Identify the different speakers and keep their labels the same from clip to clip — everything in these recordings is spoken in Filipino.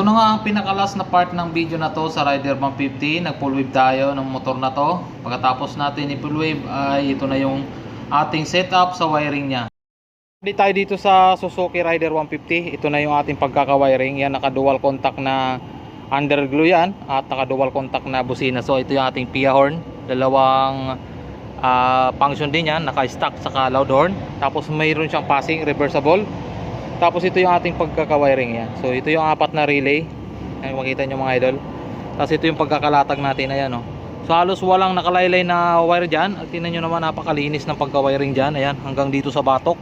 Speaker 1: ito na nga ang pinakalas na part ng video na to sa Rider 150. Nag full wave tayo ng motor na to. Pagkatapos natin i-full wave ay ito na yung ating setup sa wiring niya. Di tayo dito sa Suzuki Rider 150. Ito na yung ating pagkaka-wiring. Yan, naka dual contact na underglow yan at naka dual contact na busina. So ito yung ating PIA horn. Dalawang function din yan, naka-stack saka loud horn. Tapos mayroon siyang passing reversible. Tapos ito yung ating pagkaka-wiring yan. So ito yung apat na relay. Ayan, makita nyo mga idol. Tapos ito yung pagkakalatag natin. Ayan, oh. So halos walang nakalaylay na wire dyan. At tingnan nyo naman, napakalinis ng pagka-wiring dyan. Ayan, hanggang dito sa batok,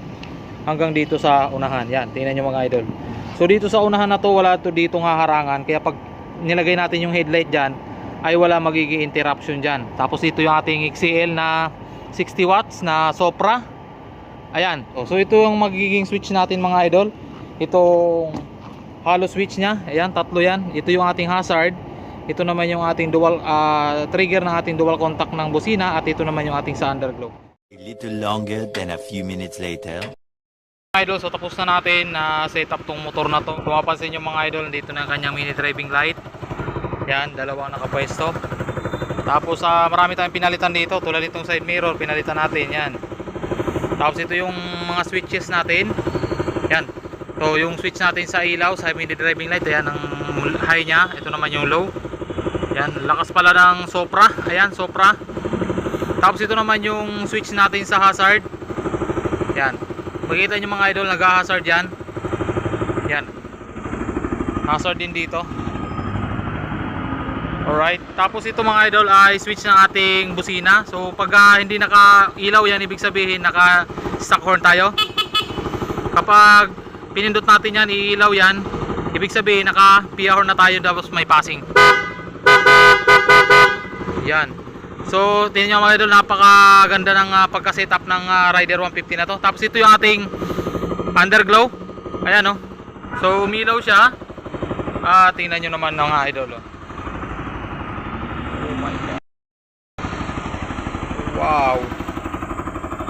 Speaker 1: hanggang dito sa unahan. Yan, tingnan nyo mga idol. So dito sa unahan na to, wala to dito nga harangan. Kaya pag nilagay natin yung headlight dyan, ay wala magiging interruption dyan. Tapos ito yung ating XCL na 60 watts na Sopra. Ayan, so ito yung magiging switch natin mga idol. Itong hollow switch nya, ayan, tatlo yan. Ito yung ating hazard. Ito naman yung ating dual trigger ng ating dual contact ng busina. At ito naman yung ating sa underglow.
Speaker 2: A little longer than a few minutes later.
Speaker 1: Idol, so tapos na natin na set up tong motor na to. Kung mapansin nyo mga idol, dito na kanyang mini driving light. Yan, dalawang nakapwesto. Tapos marami tayong pinalitan dito. Tulad itong side mirror, pinalitan natin yan. Tapos ito yung mga switches natin. Yan. So yung switch natin sa ilaw, sa mini driving light, ayan ang high nya. Ito naman yung low. Yan, lakas pala ng Sopra. Ayan, Sopra. Tapos ito naman yung switch natin sa hazard. Yan. Makita nyo mga idol, nag-hazard yan. Yan. Hazard din dito. Alright, tapos ito mga idol ay switch ng ating busina. So pag hindi naka-ilaw yan, ibig sabihin naka-stack horn tayo. Kapag pinindot natin yan, iilaw yan, ibig sabihin naka-PIA horn na tayo, tapos may passing. Yan. So tingnan nyo mga idol, napakaganda ng pagka-setup ng Rider 150 na to. Tapos ito yung ating underglow. Ayan, oh. So umilaw siya. Tingnan nyo naman mga idol, oh. Wow,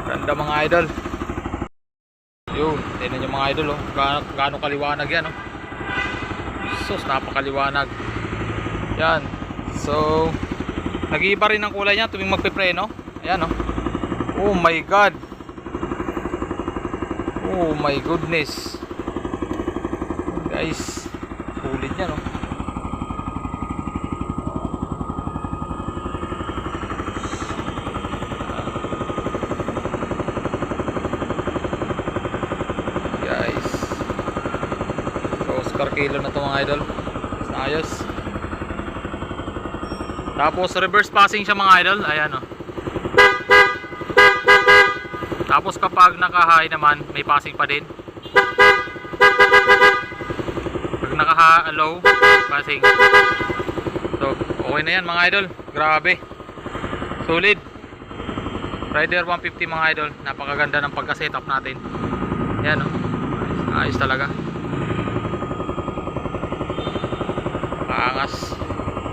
Speaker 1: ganda mga idol. Yun, tingnan nyo mga idol, oh. Gaano kaliwanag yan, oh. Sus, napakaliwanag. Yan. So nag-iiba rin ang kulay niya tuwing magpipreno. Ayan, oh. Oh my god. Oh my goodness. Guys, sulit yan, oh. Per kilo na to mga idol. Ayos. Tapos reverse passing siya mga idol. Ayan, oh. Tapos kapag naka-high naman, may passing pa din. Pag naka-low, passing. So okay na yan mga idol. Grabe, solid Rider 150 mga idol. Napakaganda ng pagka-setup natin. Ayan, oh. Ayos talaga. Angas.